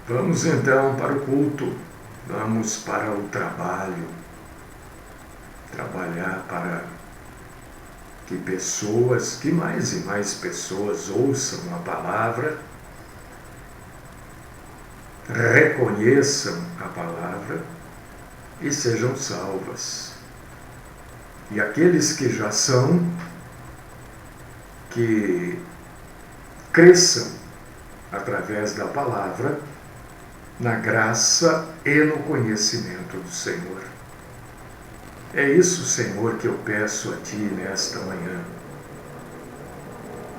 Vamos então para o culto, vamos para o trabalho, trabalhar para que pessoas, que mais e mais pessoas ouçam a palavra, reconheçam a palavra e sejam salvas. E aqueles que já são, que cresçam através da palavra, na graça e no conhecimento do Senhor. É isso, Senhor, que eu peço a Ti nesta manhã.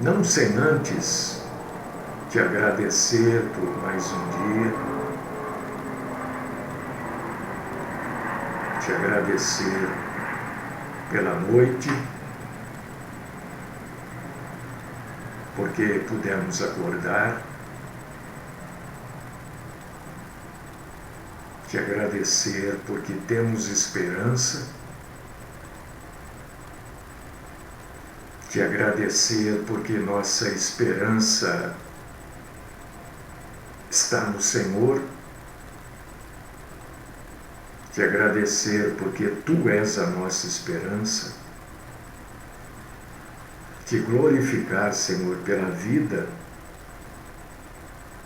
Não sem antes Te agradecer por mais um dia, Te agradecer pela noite, porque pudemos acordar, Te agradecer porque temos esperança, Te agradecer porque nossa esperança está no Senhor, Te agradecer porque Tu és a nossa esperança, Te glorificar, Senhor, pela vida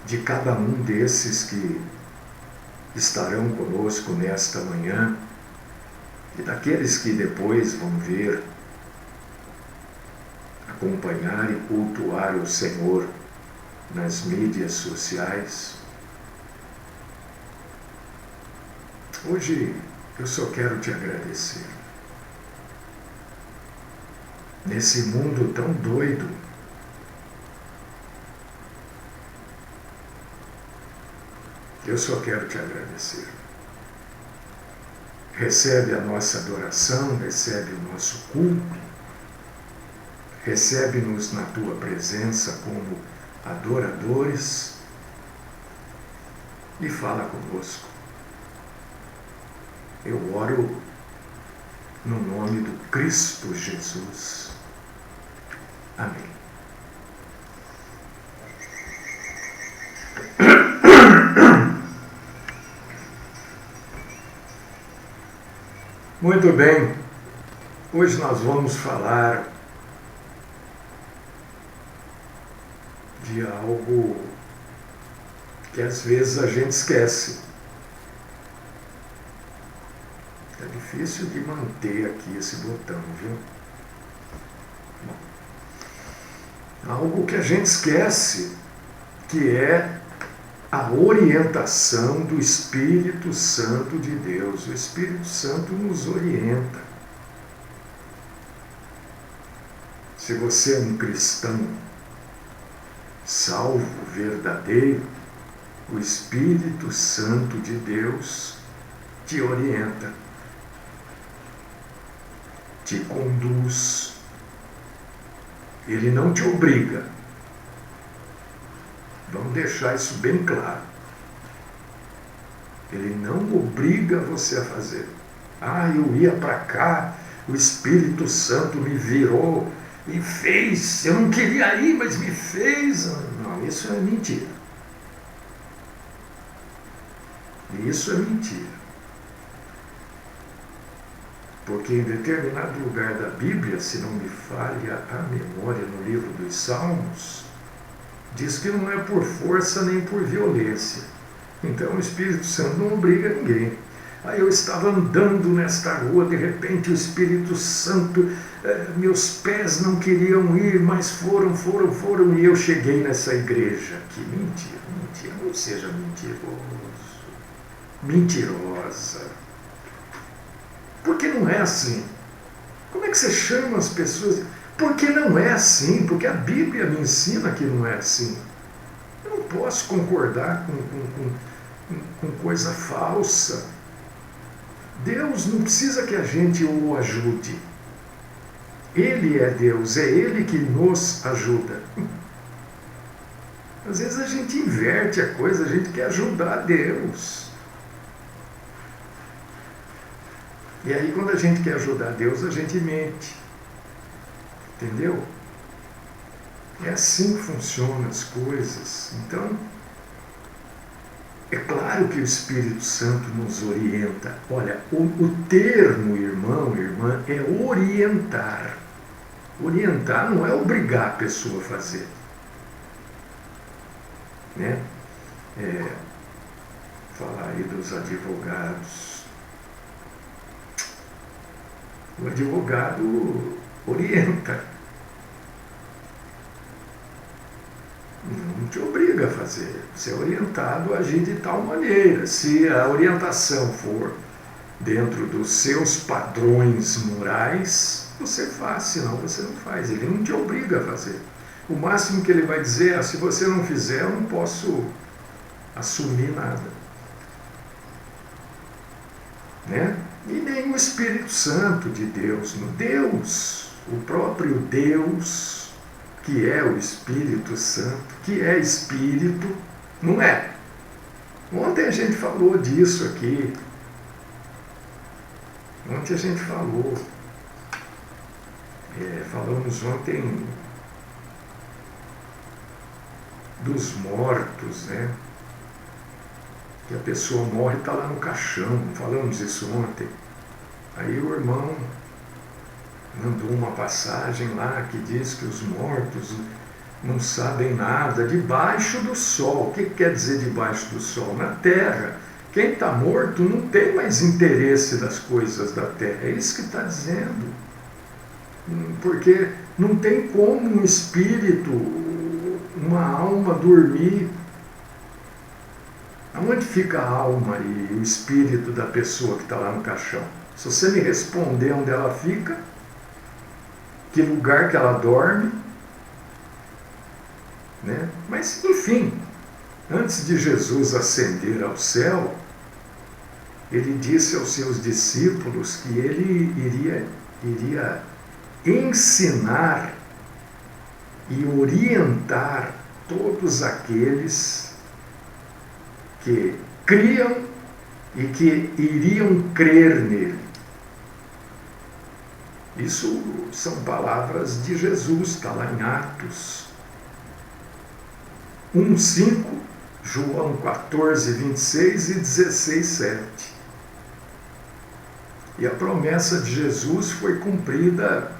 de cada um desses que estarão conosco nesta manhã e daqueles que depois vão ver, acompanhar e cultuar o Senhor nas mídias sociais. Hoje eu só quero Te agradecer. Nesse mundo tão doido, eu só quero Te agradecer. Recebe a nossa adoração, recebe o nosso culto, recebe-nos na Tua presença como adoradores e fala conosco. Eu oro no nome do Cristo Jesus. Amém. Muito bem, hoje nós vamos falar de algo que às vezes a gente esquece. É difícil de manter aqui esse botão, viu? Algo que a gente esquece, que é a orientação do Espírito Santo de Deus. O Espírito Santo nos orienta. Se você é um cristão salvo, verdadeiro, o Espírito Santo de Deus te orienta, te conduz. Ele não te obriga. Vamos deixar isso bem claro. Ele não obriga você a fazer. Eu ia para cá, o Espírito Santo me virou e fez. Eu não queria ir, mas me fez. Não, isso é mentira. Isso é mentira. Porque em determinado lugar da Bíblia, se não me falha a memória, no livro dos Salmos, diz que não é por força nem por violência. Então o Espírito Santo não obriga ninguém. Aí eu estava andando nesta rua, de repente o Espírito Santo, meus pés não queriam ir, mas foram, e eu cheguei nessa igreja. Que mentira, não seja mentiroso, mentirosa. Porque não é assim. Como é que você chama as pessoas? Porque não é assim, porque a Bíblia me ensina que não é assim. Eu não posso concordar com coisa falsa. Deus não precisa que a gente o ajude. Ele é Deus, é Ele que nos ajuda. Às vezes a gente inverte a coisa, a gente quer ajudar Deus. E aí quando a gente quer ajudar Deus, a gente mente. Entendeu? É assim que funcionam as coisas. Então, É claro que o Espírito Santo nos orienta. Olha, o termo irmão, irmã, é orientar. Orientar não é obrigar a pessoa a fazer. Né? Falar aí dos advogados. O advogado orienta. Não te obriga a fazer. Você é orientado a agir de tal maneira. Se a orientação for dentro dos seus padrões morais, você faz, senão você não faz. Ele não te obriga a fazer. O máximo que ele vai dizer é: se você não fizer, eu não posso assumir nada. Né? E nem o Espírito Santo de Deus, no Deus, o próprio Deus, que é o Espírito Santo, que é Espírito, não é? Ontem a gente falou disso aqui. Ontem a gente falou. Falamos ontem dos mortos, né? Que a pessoa morre e está lá no caixão. Falamos isso ontem. Aí o irmão mandou uma passagem lá que diz que os mortos não sabem nada debaixo do sol. O que quer dizer debaixo do sol? Na terra. Quem está morto não tem mais interesse das coisas da terra. É isso que está dizendo. Porque não tem como um espírito, uma alma dormir. Aonde fica a alma e o espírito da pessoa que está lá no caixão? Se você me responder onde ela fica, que lugar que ela dorme, né? Mas, enfim, antes de Jesus ascender ao céu, ele disse aos seus discípulos que ele iria ensinar e orientar todos aqueles que criam e que iriam crer nele. Isso são palavras de Jesus, está lá em Atos 1:5, João 14:26 e 16:7. E a promessa de Jesus foi cumprida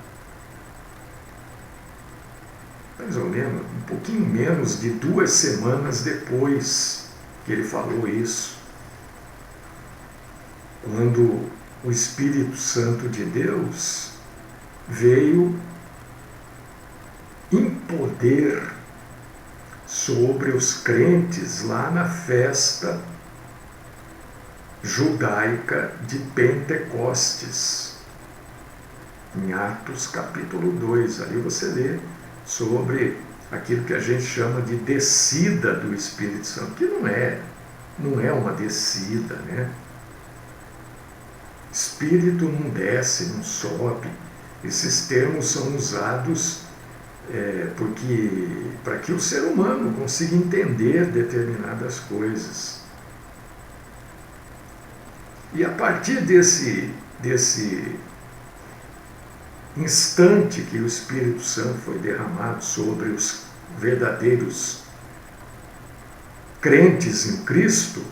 mais ou menos, um pouquinho menos de 2 semanas depois que ele falou isso. Quando o Espírito Santo de Deus veio em poder sobre os crentes lá na festa judaica de Pentecostes, em Atos capítulo 2. Ali você lê sobre aquilo que a gente chama de descida do Espírito Santo, que não é uma descida, né? Espírito não desce, não sobe. Esses termos são usados para que o ser humano consiga entender determinadas coisas. E a partir desse instante que o Espírito Santo foi derramado sobre os verdadeiros crentes em Cristo,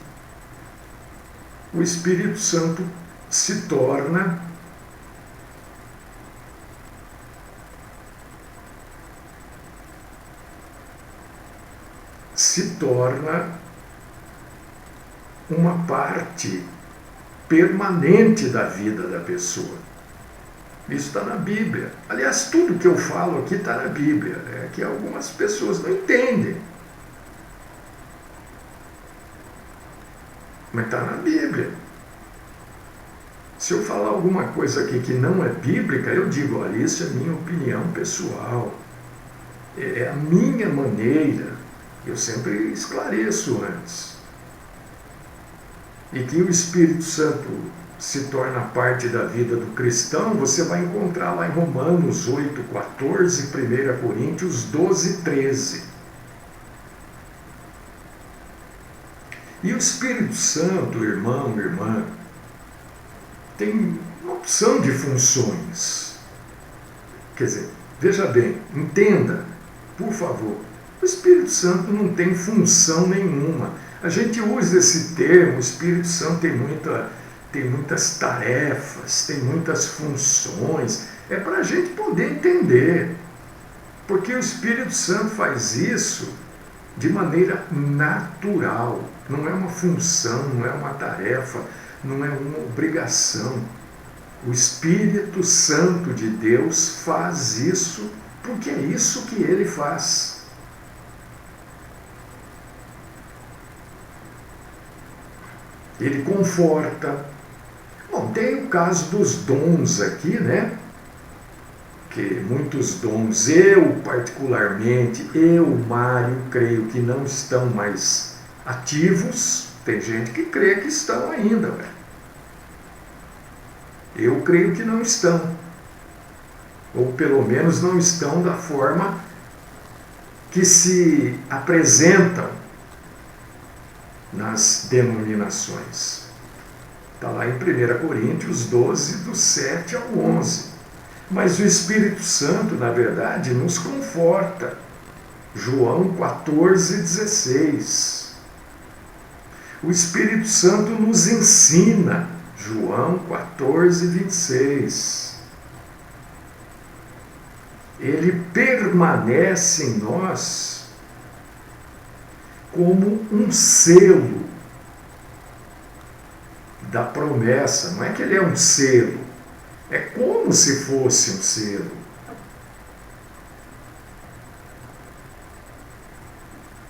o Espírito Santo se torna uma parte permanente da vida da pessoa. Isso está na Bíblia. Aliás, tudo que eu falo aqui está na Bíblia. É que algumas pessoas não entendem. Mas está na Bíblia. Se eu falar alguma coisa aqui que não é bíblica, eu digo: olha, isso é minha opinião pessoal. É a minha maneira. Eu sempre esclareço antes. E que o Espírito Santo se torna parte da vida do cristão, você vai encontrar lá em Romanos 8:14, 1 Coríntios 12:13. E o Espírito Santo, irmão, irmã, tem uma opção de funções. Quer dizer, veja bem, entenda, por favor, o Espírito Santo não tem função nenhuma. A gente usa esse termo, o Espírito Santo tem muitas tarefas, tem muitas funções, é para a gente poder entender. Porque o Espírito Santo faz isso de maneira natural, não é uma função, não é uma tarefa, não é uma obrigação. O Espírito Santo de Deus faz isso porque é isso que ele faz. Ele conforta. Bom, tem o caso dos dons aqui, né? Que muitos dons, eu particularmente, Mário, creio que não estão mais ativos. Tem gente que crê que estão ainda, velho. Eu creio que não estão. Ou pelo menos não estão da forma que se apresentam nas denominações. Está lá em 1 Coríntios 12, do 7 ao 11. Mas o Espírito Santo, na verdade, nos conforta. João 14, 16. O Espírito Santo nos ensina. João 14, 26. Ele permanece em nós como um selo da promessa. Não é que ele é um selo, é como se fosse um selo.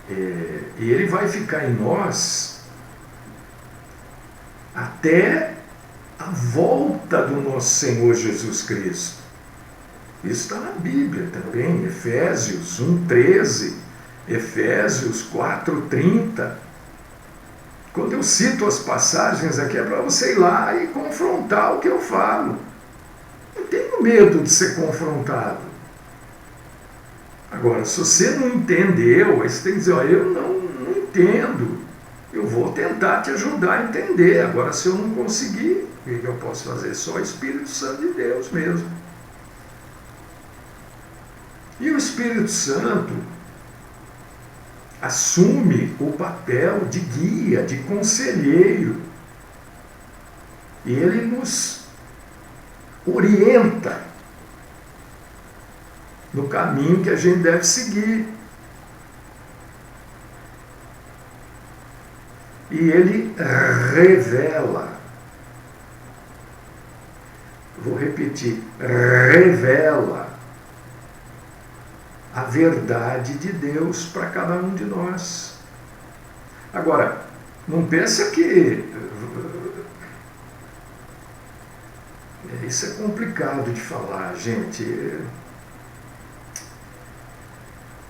E ele vai ficar em nós até a volta do nosso Senhor Jesus Cristo. Isso está na Bíblia também, Efésios 1,13, Efésios 4,30. Quando eu cito as passagens aqui é para você ir lá e confrontar o que eu falo. Eu tenho medo de ser confrontado. Agora, se você não entendeu, aí você tem que dizer, eu não entendo. Eu vou tentar te ajudar a entender. Agora, se eu não conseguir, o que eu posso fazer? Só o Espírito Santo de Deus mesmo. E o Espírito Santo assume o papel de guia, de conselheiro. E ele nos orienta no caminho que a gente deve seguir. E ele revela. Vou repetir, revela a verdade de Deus para cada um de nós. Agora, não pensa que isso é complicado de falar, gente.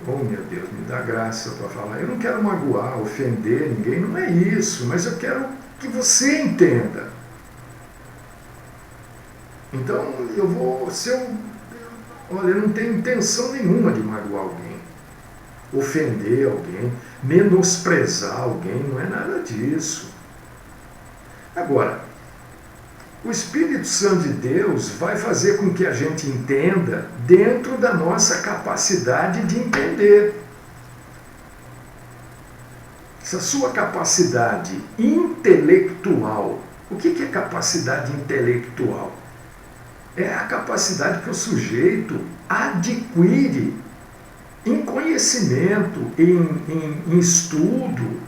Oh, meu Deus, me dá graça para falar. Eu não quero magoar, ofender ninguém, não é isso, mas eu quero que você entenda. Então, olha, eu não tenho intenção nenhuma de magoar alguém, ofender alguém, menosprezar alguém, não é nada disso. Agora, o Espírito Santo de Deus vai fazer com que a gente entenda dentro da nossa capacidade de entender. Essa sua capacidade intelectual. O que é capacidade intelectual? É a capacidade que o sujeito adquire em conhecimento, em estudo.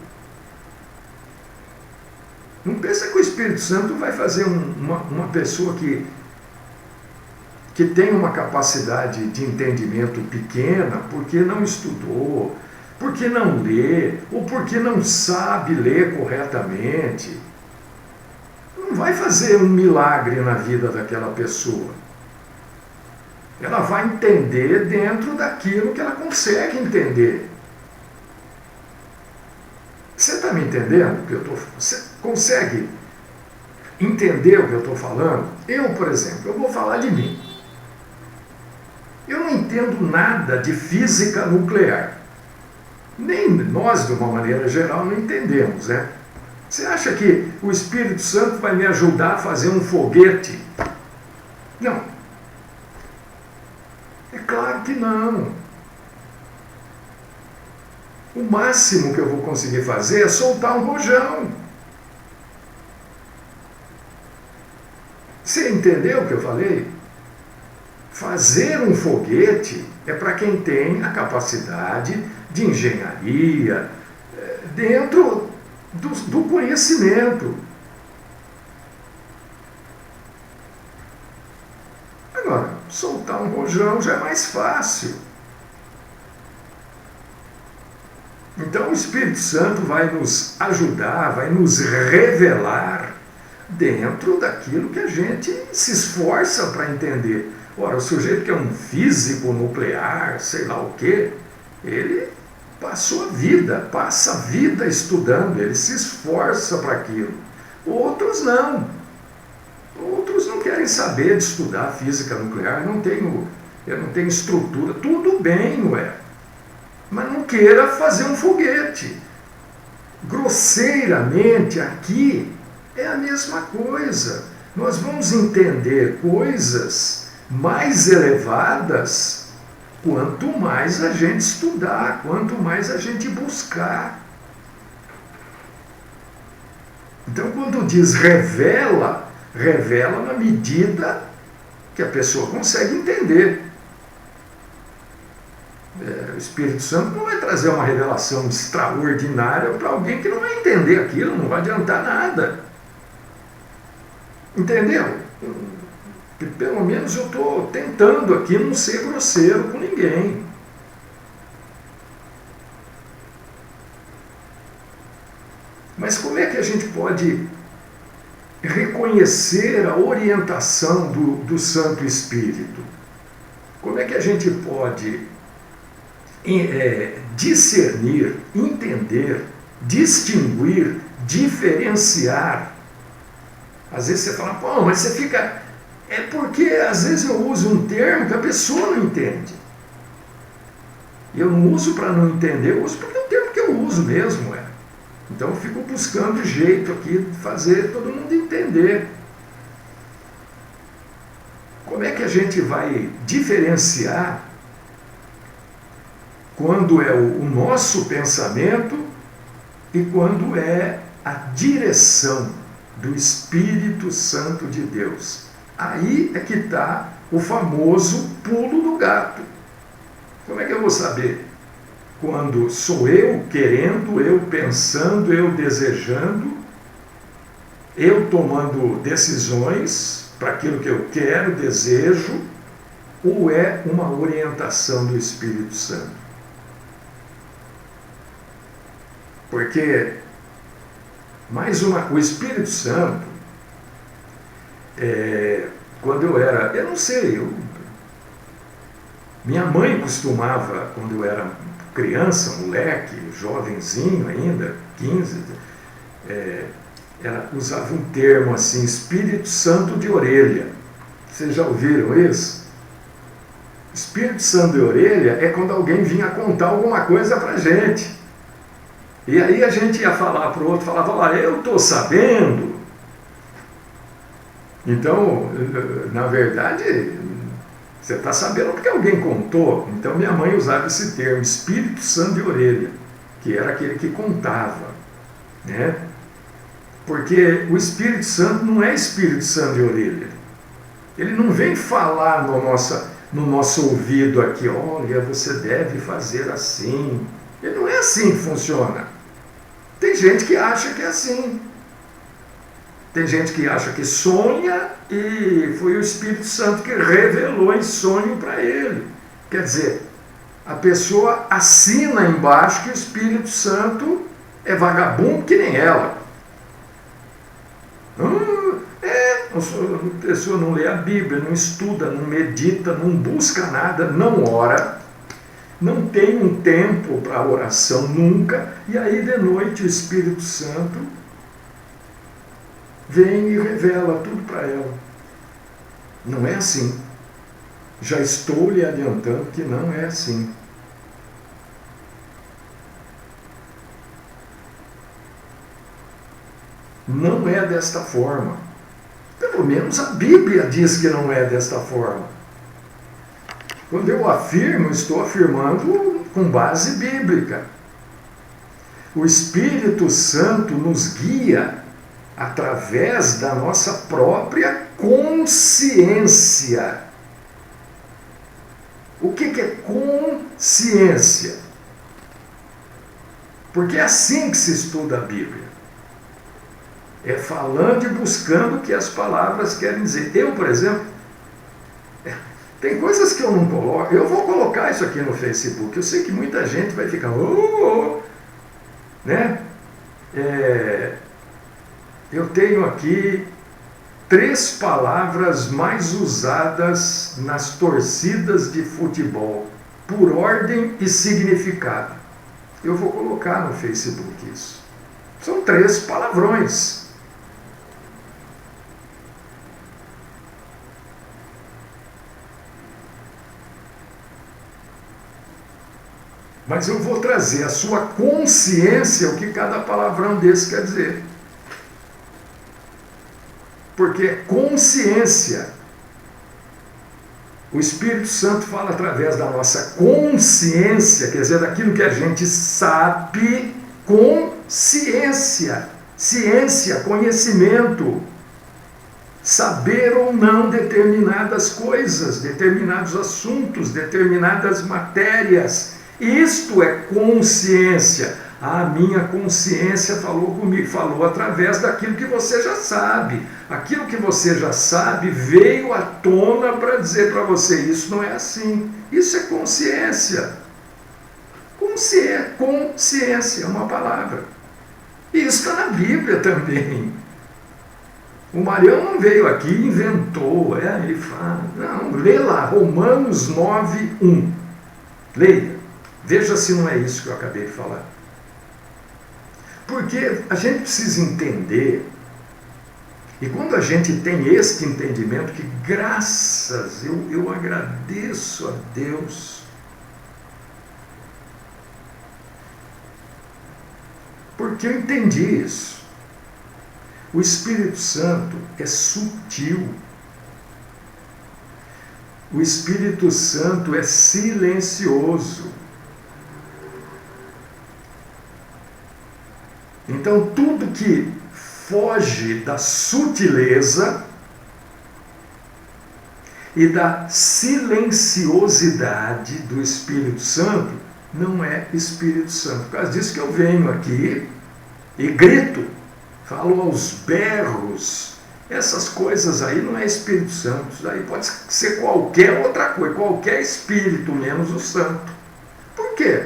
Não pensa que o Espírito Santo vai fazer uma pessoa que tem uma capacidade de entendimento pequena porque não estudou, porque não lê, ou porque não sabe ler corretamente. Não vai fazer um milagre na vida daquela pessoa. Ela vai entender dentro daquilo que ela consegue entender. Você está me entendendo? Você consegue entender o que eu estou falando? Eu, por exemplo, eu vou falar de mim. Eu não entendo nada de física nuclear. Nem nós, de uma maneira geral, não entendemos, né? Você acha que o Espírito Santo vai me ajudar a fazer um foguete? Não. É claro que não. O máximo que eu vou conseguir fazer é soltar um rojão. Você entendeu o que eu falei? Fazer um foguete é para quem tem a capacidade de engenharia dentro do conhecimento. Agora, soltar um rojão já é mais fácil. Então o Espírito Santo vai nos ajudar, vai nos revelar dentro daquilo que a gente se esforça para entender. Ora, o sujeito que é um físico nuclear, sei lá o quê, ele passa a vida estudando, ele se esforça para aquilo. Outros não. Outros não querem saber de estudar física nuclear, eu não tenho estrutura. Tudo bem, ué. Mas não queira fazer um foguete. Grosseiramente, aqui é a mesma coisa. Nós vamos entender coisas mais elevadas quanto mais a gente estudar, quanto mais a gente buscar. Então, quando diz revela, revela na medida que a pessoa consegue entender. O Espírito Santo não vai trazer uma revelação extraordinária para alguém que não vai entender aquilo, não vai adiantar nada. Entendeu? Pelo menos eu estou tentando aqui não ser grosseiro com ninguém. Mas como é que a gente pode reconhecer a orientação do Santo Espírito? Como é que a gente pode discernir, entender, distinguir, diferenciar? Às vezes você fala, pô, mas você fica... É porque às vezes eu uso um termo que a pessoa não entende. E eu não uso para não entender, eu uso porque é um termo que eu uso mesmo. Então eu fico buscando jeito aqui de fazer todo mundo entender. Como é que a gente vai diferenciar quando é o nosso pensamento e quando é a direção do Espírito Santo de Deus? Aí é que está o famoso pulo do gato. Como é que eu vou saber? Quando sou eu querendo, eu pensando, eu desejando, eu tomando decisões para aquilo que eu quero, desejo, ou é uma orientação do Espírito Santo? Porque, o Espírito Santo, quando eu não sei, minha mãe costumava, quando eu era criança, moleque, jovenzinho ainda, 15, ela usava um termo assim, Espírito Santo de orelha. Vocês já ouviram isso? Espírito Santo de orelha é quando alguém vinha contar alguma coisa pra gente. E aí a gente ia falar para o outro, falava, olha, eu estou sabendo. Então, na verdade, você está sabendo porque alguém contou. Então minha mãe usava esse termo, Espírito Santo de orelha, que era aquele que contava, né? Porque o Espírito Santo não é Espírito Santo de orelha. Ele não vem falar no nosso ouvido aqui, olha, você deve fazer assim. Ele não é assim que funciona. Tem gente que acha que é assim. Tem gente que acha que sonha e foi o Espírito Santo que revelou em sonho para ele. Quer dizer, a pessoa assina embaixo que o Espírito Santo é vagabundo que nem ela. A pessoa não lê a Bíblia, não estuda, não medita, não busca nada, não ora, não tem um tempo para oração nunca, e aí de noite o Espírito Santo vem e revela tudo para ela. Não é assim. Já estou lhe adiantando que não é assim. Não é desta forma. Pelo menos a Bíblia diz que não é desta forma. Quando eu afirmo, estou afirmando com base bíblica. O Espírito Santo nos guia através da nossa própria consciência. O que é consciência? Porque é assim que se estuda a Bíblia. É falando e buscando o que as palavras querem dizer. Eu, por exemplo, tem coisas que eu não coloco. Eu vou colocar isso aqui no Facebook. Eu sei que muita gente vai ficar... né? Eu tenho aqui 3 palavras mais usadas nas torcidas de futebol, por ordem e significado. Eu vou colocar no Facebook isso. São 3 palavrões. Mas eu vou trazer à sua consciência o que cada palavrão desse quer dizer. Porque é consciência. O Espírito Santo fala através da nossa consciência, quer dizer, daquilo que a gente sabe com ciência. Ciência, conhecimento. Saber ou não determinadas coisas, determinados assuntos, determinadas matérias. Isto é consciência. A minha consciência falou comigo, falou através daquilo que você já sabe. Aquilo que você já sabe veio à tona para dizer para você, isso não é assim. Isso é consciência. Consciência é uma palavra. E isso está na Bíblia também. O Marião não veio aqui e inventou. Ele fala, não, lê lá, Romanos 9:1. Leia. Veja se não é isso que eu acabei de falar. Porque a gente precisa entender, e quando a gente tem este entendimento, que graças, eu agradeço a Deus, porque eu entendi isso. O Espírito Santo é sutil. O Espírito Santo é silencioso. Então, tudo que foge da sutileza e da silenciosidade do Espírito Santo não é Espírito Santo. Por causa disso que eu venho aqui e grito, falo aos berros. Essas coisas aí não é Espírito Santo. Isso aí pode ser qualquer outra coisa, qualquer espírito, menos o santo. Por quê?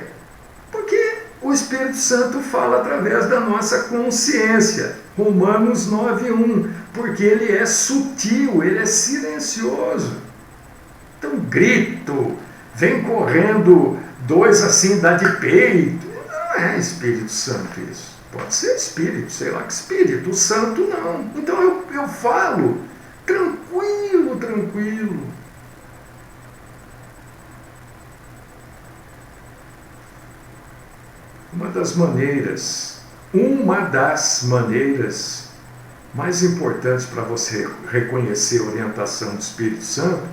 Porque o Espírito Santo fala através da nossa consciência. Romanos 9:1. Porque ele é sutil, ele é silencioso. Então, grito, vem correndo 2 assim, dá de peito. Não é Espírito Santo isso. Pode ser Espírito, sei lá que Espírito. O Santo não. Então eu falo tranquilo. Uma das maneiras mais importantes para você reconhecer a orientação do Espírito Santo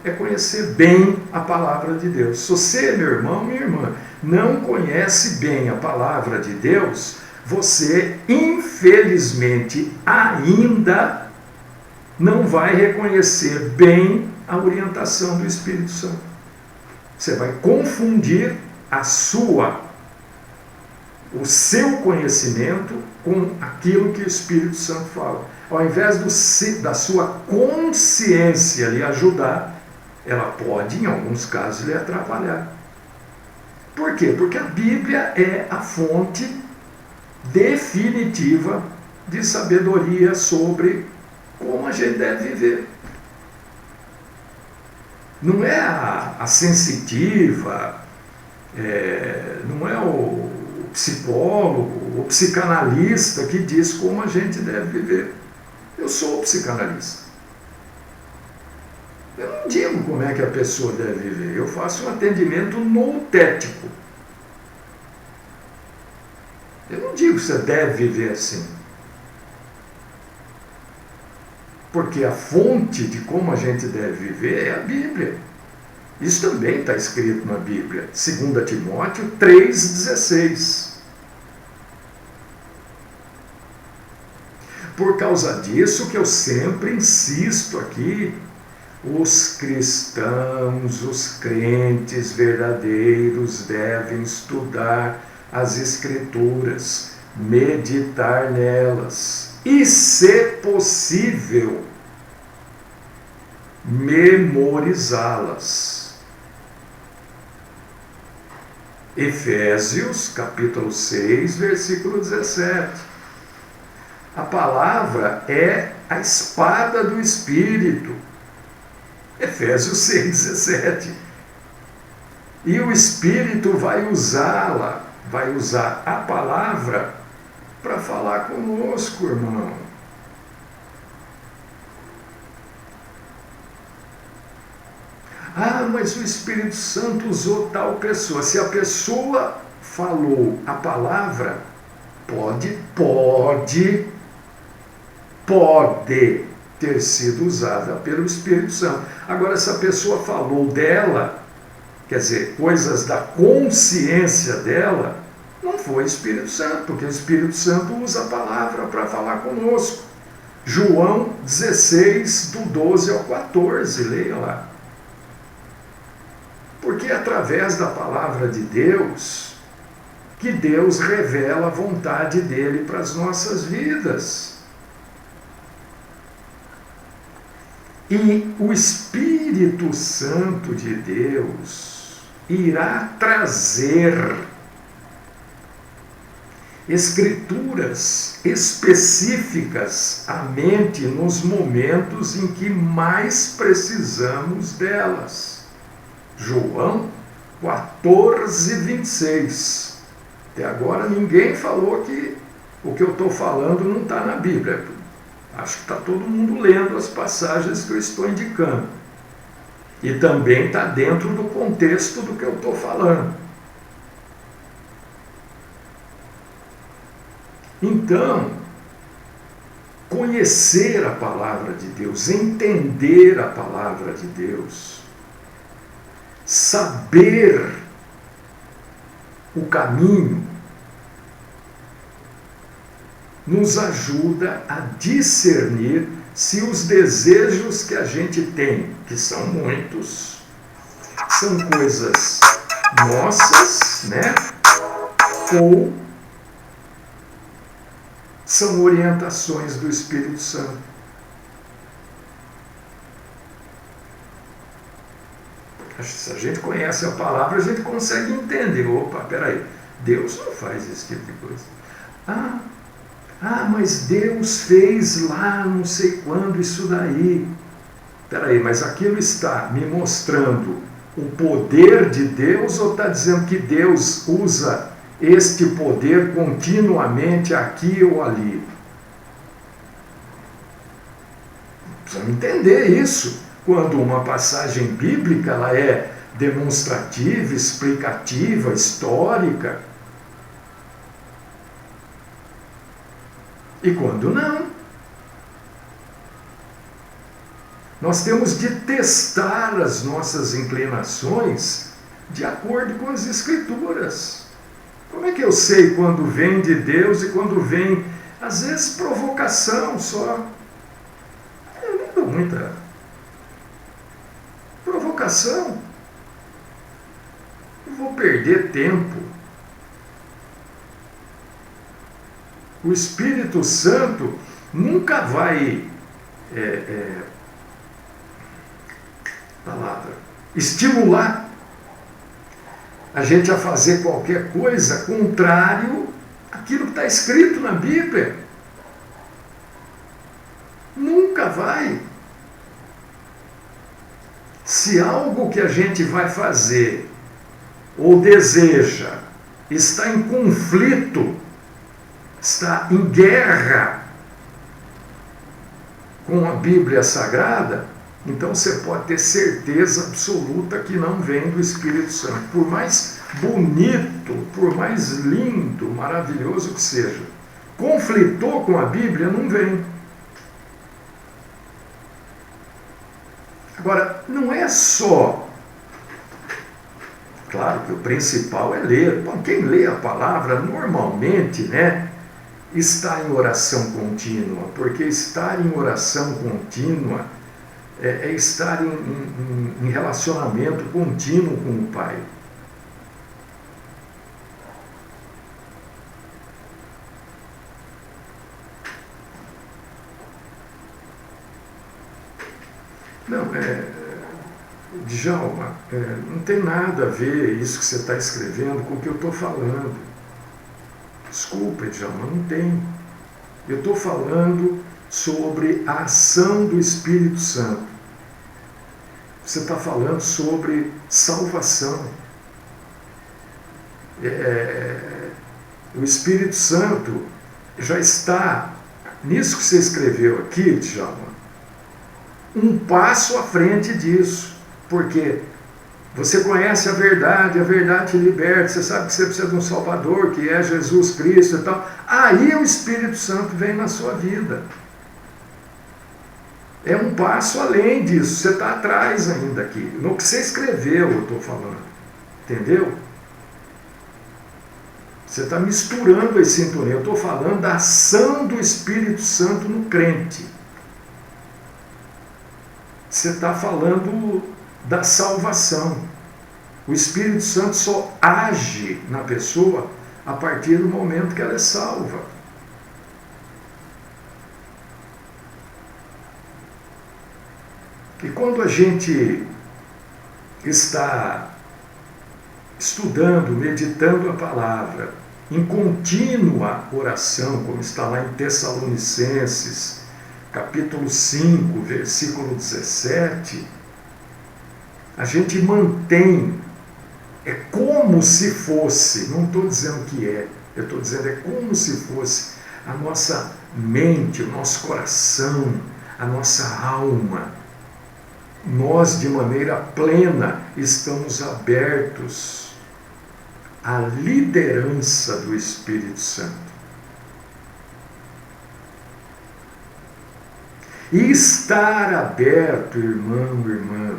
é conhecer bem a palavra de Deus. Se você, meu irmão, minha irmã, não conhece bem a palavra de Deus, você, infelizmente, ainda não vai reconhecer bem a orientação do Espírito Santo. Você vai confundir o seu conhecimento com aquilo que o Espírito Santo fala. Ao invés da sua consciência lhe ajudar, ela pode, em alguns casos, lhe atrapalhar. Por quê? Porque a Bíblia é a fonte definitiva de sabedoria sobre como a gente deve viver. Não é a sensitiva, não é o psicólogo, o psicanalista que diz como a gente deve viver. Eu sou psicanalista. Eu não digo como é que a pessoa deve viver, eu faço um atendimento noutético. Eu não digo que você deve viver assim. Porque a fonte de como a gente deve viver é a Bíblia. Isso também está escrito na Bíblia, 2 Timóteo 3,16. Por causa disso que eu sempre insisto aqui, os cristãos, os crentes verdadeiros devem estudar as Escrituras, meditar nelas e, se possível, memorizá-las. Efésios, capítulo 6, versículo 17. A palavra é a espada do Espírito. Efésios 6, 17. E o Espírito vai usá-la, vai usar a palavra para falar conosco, irmão. Ah, mas o Espírito Santo usou tal pessoa. Se a pessoa falou a palavra, pode ter sido usada pelo Espírito Santo. Agora, se a pessoa falou dela, quer dizer, coisas da consciência dela, não foi Espírito Santo, porque o Espírito Santo usa a palavra para falar conosco. João 16, do 12 ao 14, leia lá. Porque é através da palavra de Deus que Deus revela a vontade dele para as nossas vidas. E o Espírito Santo de Deus irá trazer escrituras específicas à mente nos momentos em que mais precisamos delas. João 14, 26. Até agora ninguém falou que o que eu estou falando não está na Bíblia. Acho que está todo mundo lendo as passagens que eu estou indicando. E também está dentro do contexto do que eu estou falando. Então, conhecer a palavra de Deus, entender a palavra de Deus, saber o caminho, nos ajuda a discernir se os desejos que a gente tem, que são muitos, são coisas nossas, né? Ou são orientações do Espírito Santo. Se a gente conhece a palavra, a gente consegue entender. Opa, peraí, Deus não faz esse tipo de coisa. Mas Deus fez lá não sei quando isso daí. Peraí, mas aquilo está me mostrando o poder de Deus ou está dizendo que Deus usa este poder continuamente aqui ou ali? Precisamos entender isso. Quando uma passagem bíblica ela é demonstrativa, explicativa, histórica. E quando não. Nós temos de testar as nossas inclinações de acordo com as Escrituras. Como é que eu sei quando vem de Deus e quando vem, às vezes, provocação só? Eu não dou muita provocação. Eu vou perder tempo. O Espírito Santo nunca vai estimular a gente a fazer qualquer coisa contrário àquilo que está escrito na Bíblia. Nunca vai. Se algo que a gente vai fazer ou deseja está em conflito, está em guerra com a Bíblia Sagrada, então você pode ter certeza absoluta que não vem do Espírito Santo. Por mais bonito, por mais lindo, maravilhoso que seja, conflitou com a Bíblia, não vem. Agora, não é só... Claro que o principal é ler. Bom, quem lê a palavra normalmente, né, estar em oração contínua, porque estar em oração contínua é estar em relacionamento contínuo com o Pai. Não, Djalma, não tem nada a ver isso que você está escrevendo com o que eu estou falando. Desculpa, Djalma, não tem. Eu estou falando sobre a ação do Espírito Santo. Você está falando sobre salvação. O Espírito Santo já está, nisso que você escreveu aqui, Djalma, um passo à frente disso. Porque você conhece a verdade te liberta, você sabe que você precisa de um Salvador, que é Jesus Cristo e tal. Aí o Espírito Santo vem na sua vida. É um passo além disso, você está atrás ainda aqui. No que você escreveu, eu estou falando. Entendeu? Você está misturando as sintonias. Eu estou falando da ação do Espírito Santo no crente. Você está falando da salvação. O Espírito Santo só age na pessoa a partir do momento que ela é salva. E quando a gente está estudando, meditando a palavra, em contínua oração, como está lá em Tessalonicenses, capítulo 5, versículo 17, a gente mantém, é como se fosse, não estou dizendo que eu estou dizendo é como se fosse a nossa mente, o nosso coração, a nossa alma. Nós, de maneira plena, estamos abertos à liderança do Espírito Santo. E estar aberto, irmão, irmã.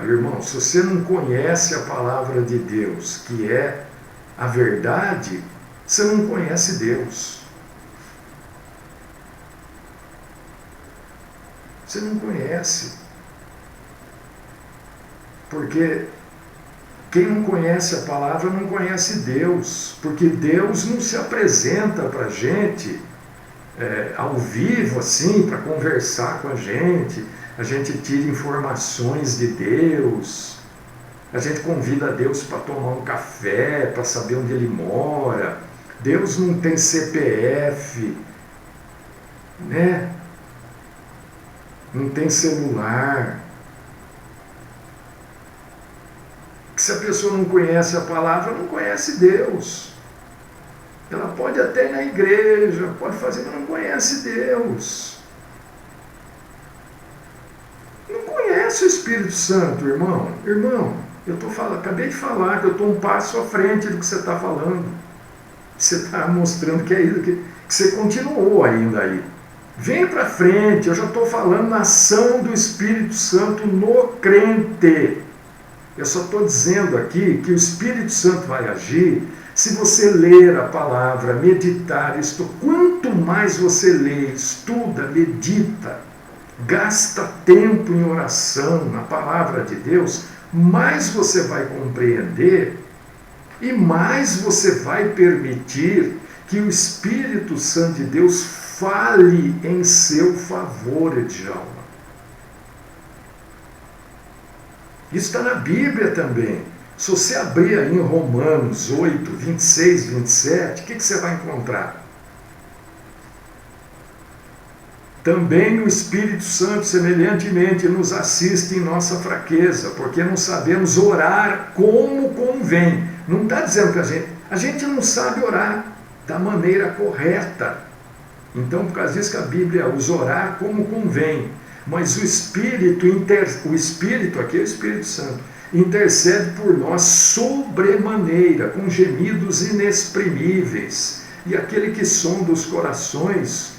Irmão, se você não conhece a palavra de Deus, que é a verdade, você não conhece Deus. Você não conhece. Porque quem não conhece a palavra não conhece Deus. Porque Deus não se apresenta para a gente ao vivo, assim, para conversar com a gente tira informações de Deus, a gente convida Deus para tomar um café, para saber onde Ele mora. Deus não tem CPF, né? Não tem celular. Se a pessoa não conhece a palavra, não conhece Deus. Ela pode até ir na igreja, pode fazer, mas não conhece Deus. Não conhece o Espírito Santo, irmão. Irmão, acabei de falar que eu estou um passo à frente do que você está falando. Você está mostrando que é isso, que você continuou ainda aí. Vem para frente, eu já estou falando na ação do Espírito Santo no crente. Eu só estou dizendo aqui que o Espírito Santo vai agir se você ler a palavra, meditar. Quanto mais você lê, estuda, medita, gasta tempo em oração na palavra de Deus, mais você vai compreender e mais você vai permitir que o Espírito Santo de Deus fale em seu favor, Djalma. Isso está na Bíblia também. Se você abrir aí em Romanos 8, 26, 27, o que você vai encontrar? Também o Espírito Santo, semelhantemente, nos assiste em nossa fraqueza, porque não sabemos orar como convém. Não está dizendo que a gente não sabe orar da maneira correta. Então, por causa disso que a Bíblia usa orar como convém. Mas o Espírito aqui é o Espírito Santo, intercede por nós sobremaneira, com gemidos inexprimíveis. E aquele que sonda os corações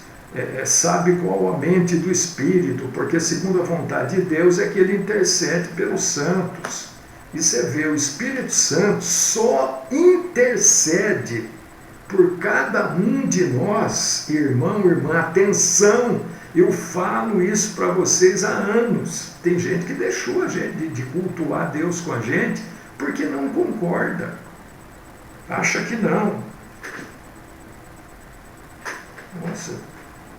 sabe qual a mente do Espírito, porque segundo a vontade de Deus é que ele intercede pelos santos. E você vê, o Espírito Santo só intercede por cada um de nós, irmão, irmã. Atenção, eu falo isso para vocês há anos. Tem gente que deixou a gente de cultuar Deus com a gente porque não concorda, acha que não. Nossa,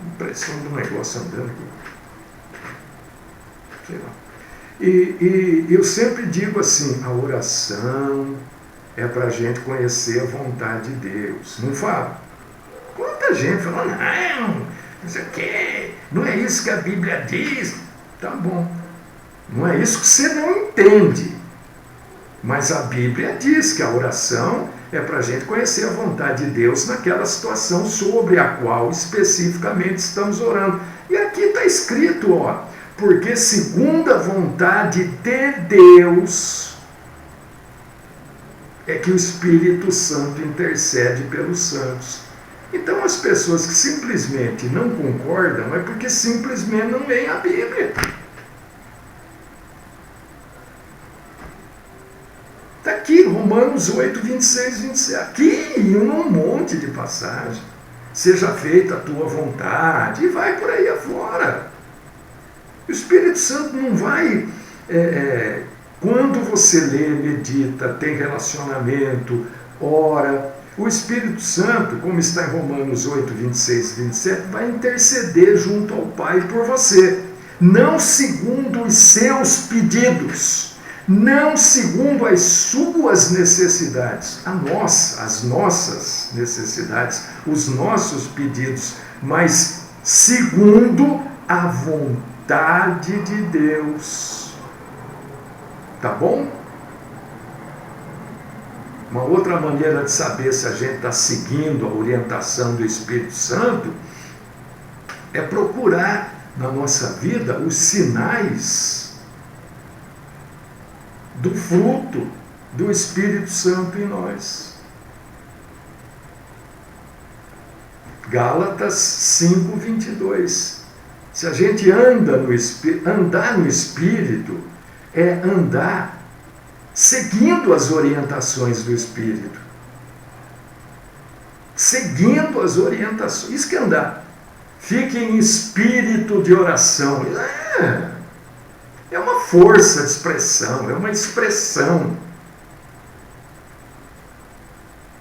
impressão do negócio andando. Sei lá. E eu sempre digo assim, a oração é para a gente conhecer a vontade de Deus. Não falo? Quanta gente fala, não sei o quê, não é isso que a Bíblia diz. Tá bom, não é isso que você não entende. Mas a Bíblia diz que a oração é para a gente conhecer a vontade de Deus naquela situação sobre a qual especificamente estamos orando. E aqui está escrito, ó, porque segundo a vontade de Deus é que o Espírito Santo intercede pelos santos. Então as pessoas que simplesmente não concordam é porque simplesmente não leem a Bíblia. Está aqui, Romanos 8, 26, 27. Aqui, um monte de passagem. Seja feita a tua vontade, e vai por aí afora. O Espírito Santo não vai, quando você lê, medita, tem relacionamento, ora, o Espírito Santo, como está em Romanos 8, 26 e 27, vai interceder junto ao Pai por você, não segundo os seus pedidos, não segundo as suas necessidades, as nossas necessidades, os nossos pedidos, mas segundo a vontade de Deus. Tá bom? Uma outra maneira de saber se a gente está seguindo a orientação do Espírito Santo é procurar na nossa vida os sinais do fruto do Espírito Santo em nós. Gálatas 5, 22. Se a gente anda no Espírito, andar no Espírito é andar seguindo as orientações do Espírito. Seguindo as orientações. Isso que é andar. Fique em espírito de oração. É uma força de expressão, é uma expressão.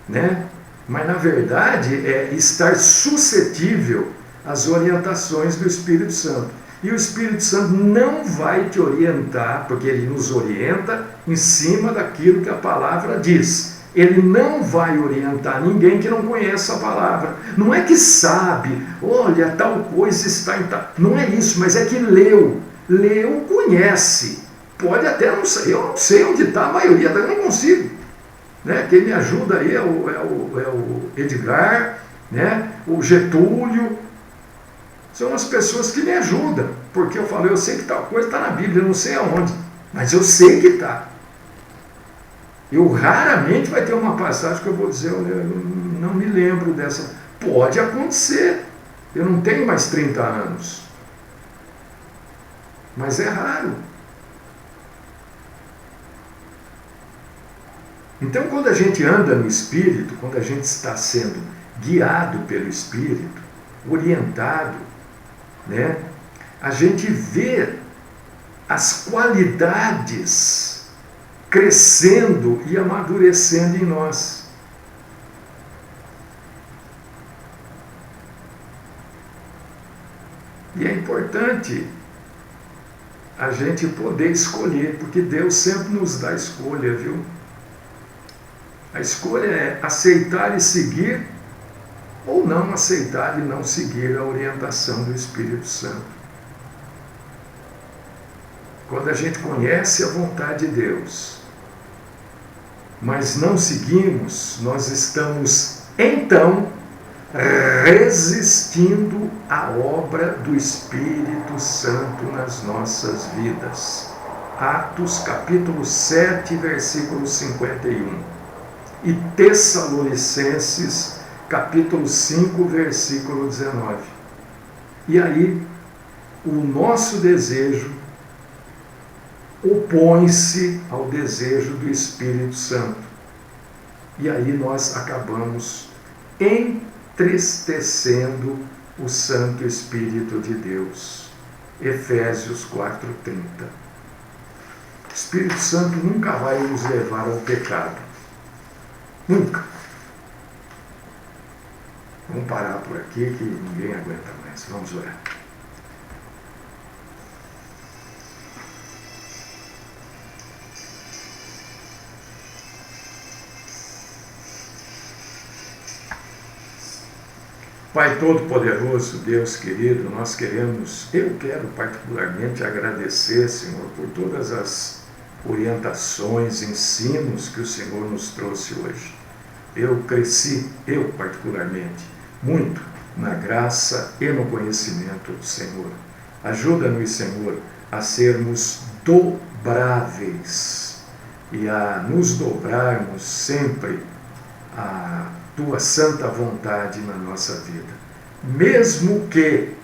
Né? Mas, na verdade, é estar suscetível às orientações do Espírito Santo. E o Espírito Santo não vai te orientar, porque ele nos orienta em cima daquilo que a palavra diz. Ele não vai orientar ninguém que não conheça a palavra. Não é que sabe, olha, tal coisa está em tal. Não é isso, mas é que leu, conhece. Pode até não sei, eu não sei onde está a maioria, eu não consigo. Né? Quem me ajuda aí é o Edgar, né? O Getúlio. São as pessoas que me ajudam, porque eu falo, eu sei que tal coisa está na Bíblia, eu não sei aonde, mas eu sei que está. Eu raramente vai ter uma passagem que eu vou dizer, eu não me lembro dessa. Pode acontecer, eu não tenho mais 30 anos, mas é raro. Então, quando a gente anda no Espírito, quando a gente está sendo guiado pelo Espírito, orientado, né, a gente vê as qualidades crescendo e amadurecendo em nós. E é importante a gente poder escolher, porque Deus sempre nos dá escolha, viu? A escolha é aceitar e seguir, ou não aceitar e não seguir a orientação do Espírito Santo. Quando a gente conhece a vontade de Deus, mas não seguimos, nós estamos, então, resistindo à obra do Espírito Santo nas nossas vidas. Atos capítulo 7, versículo 51. E Tessalonicenses capítulo 5, versículo 19. E aí, o nosso desejo opõe-se ao desejo do Espírito Santo. E aí nós acabamos entristecendo o Santo Espírito de Deus. Efésios 4:30. O Espírito Santo nunca vai nos levar ao pecado. Nunca. Vamos parar por aqui que ninguém aguenta mais. Vamos orar. Pai Todo-Poderoso, Deus querido, eu quero particularmente agradecer, Senhor, por todas as orientações, ensinos que o Senhor nos trouxe hoje. Eu cresci, particularmente, muito na graça e no conhecimento do Senhor. Ajuda-nos, Senhor, a sermos dobráveis e a nos dobrarmos sempre a Tua santa vontade na nossa vida, mesmo que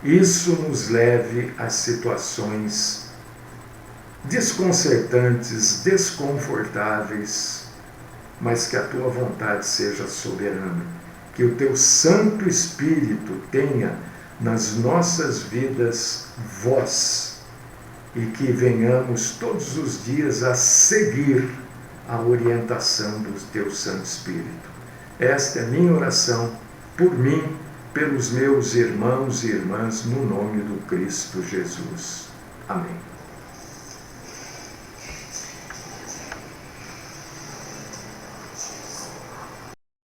isso nos leve a situações desconcertantes, desconfortáveis, mas que a Tua vontade seja soberana, que o Teu Santo Espírito tenha nas nossas vidas voz e que venhamos todos os dias a seguir a orientação do Teu Santo Espírito. Esta é a minha oração por mim, pelos meus irmãos e irmãs, no nome do Cristo Jesus. Amém.